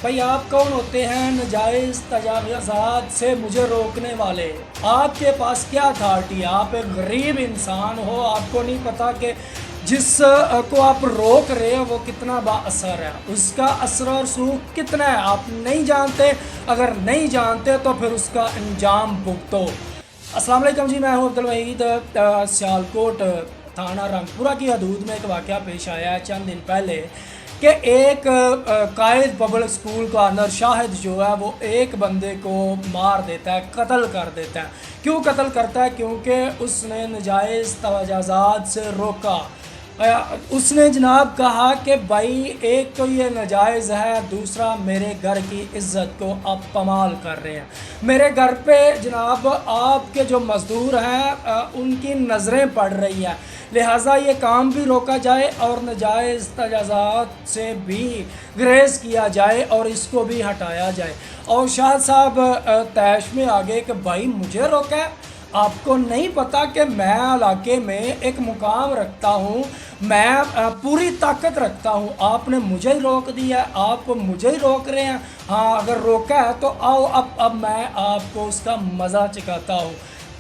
بھائی آپ کون ہوتے ہیں ناجائز تجاوزات سے مجھے روکنے والے؟ آپ کے پاس کیا اتھارٹی ہے؟ آپ ایک غریب انسان ہو، آپ کو نہیں پتا کہ جس کو آپ روک رہے ہیں وہ کتنا با اثر ہے، اس کا اثر اور سوکھ کتنا ہے آپ نہیں جانتے۔ اگر نہیں جانتے تو پھر اس کا انجام بھگتو۔ السلام علیکم جی، میں ہوں عبدالوحید۔ سیالکوٹ تھانہ رنگپورہ کی حدود میں ایک واقعہ پیش آیا ہے چند دن پہلے کہ ایک قائد پبلک اسکول کا اندر شاہد جو ہے وہ ایک بندے کو مار دیتا ہے، قتل کر دیتا ہے۔ کیوں قتل کرتا ہے؟ کیونکہ اس نے ناجائز تجاوزات سے روکا۔ اس نے جناب کہا کہ بھائی ایک تو یہ ناجائز ہے، دوسرا میرے گھر کی عزت کو آپ پامال کر رہے ہیں۔ میرے گھر پہ جناب آپ کے جو مزدور ہیں ان کی نظریں پڑ رہی ہیں، لہٰذا یہ کام بھی روکا جائے اور ناجائز تجاوزات سے بھی گریز کیا جائے اور اس کو بھی ہٹایا جائے۔ اور شاہ صاحب تیش میں آگے کہ بھائی مجھے روکا ہے، آپ کو نہیں پتا کہ میں علاقے میں ایک مقام رکھتا ہوں، میں پوری طاقت رکھتا ہوں، آپ نے مجھے ہی روک دیا ہے، آپ مجھے ہی روک رہے ہیں۔ ہاں اگر روکا ہے تو آؤ اب میں آپ کو اس کا مزہ چکھاتا ہوں۔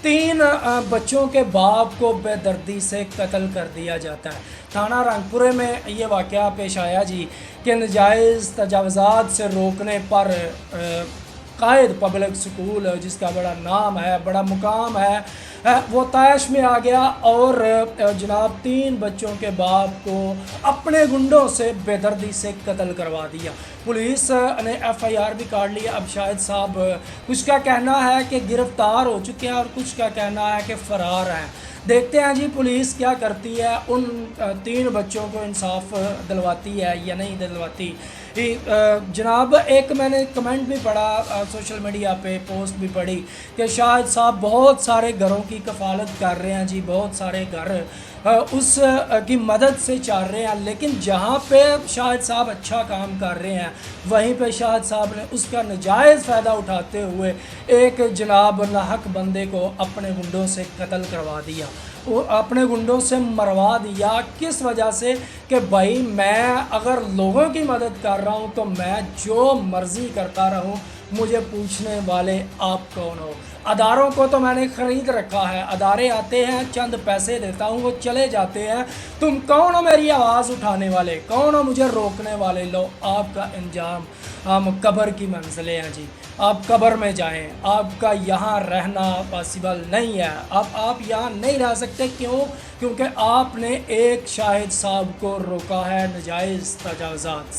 3 بچوں کے باپ کو بے دردی سے قتل کر دیا جاتا ہے۔ تھانہ رنگپورے میں یہ واقعہ پیش آیا جی کہ ناجائز تجاوزات سے روکنے پر قائد پبلک سکول جس کا بڑا نام ہے، بڑا مقام ہے، وہ طیش میں آ گیا اور جناب 3 بچوں کے باپ کو اپنے گنڈوں سے بے دردی سے قتل کروا دیا۔ پولیس نے FIR بھی کاٹ لیا۔ اب شاہد صاحب کچھ کا کہنا ہے کہ گرفتار ہو چکے ہیں اور کچھ کا کہنا ہے کہ فرار ہیں۔ دیکھتے ہیں جی پولیس کیا کرتی ہے، ان 3 بچوں کو انصاف دلواتی ہے یا نہیں دلواتی۔ جناب ایک میں نے کمنٹ بھی پڑھا سوشل میڈیا پہ، پوسٹ بھی پڑھی کہ شاہد صاحب بہت سارے گھروں کی کفالت کر رہے ہیں جی، بہت سارے گھر اس کی مدد سے چل رہے ہیں، لیکن جہاں پہ شاہد صاحب اچھا کام کر رہے ہیں وہیں پہ شاہد صاحب نے اس کا ناجائز فائدہ اٹھاتے ہوئے ایک جناب ناحق بندے کو اپنے گنڈوں سے قتل کروا دیا، وہ اپنے گنڈوں سے مروا دیا۔ کس وجہ سے؟ کہ بھائی میں اگر لوگوں کی مدد کر رہا ہوں تو میں جو مرضی کرتا رہوں، مجھے پوچھنے والے آپ کون ہو؟ اداروں کو تو میں نے خرید رکھا ہے، ادارے آتے ہیں، چند پیسے دیتا ہوں، وہ چلے جاتے ہیں، تم کون ہو میری آواز اٹھانے والے؟ کون ہو مجھے روکنے والے؟ لو آپ کا انجام ہم قبر کی منزلیں ہیں جی، آپ قبر میں جائیں، آپ کا یہاں رہنا پاسبل نہیں ہے، اب آپ یہاں نہیں رہ سکتے۔ کیوں؟ کیونکہ آپ نے ایک شاہد صاحب کو روکا ہے ناجائز تجاوزات سے۔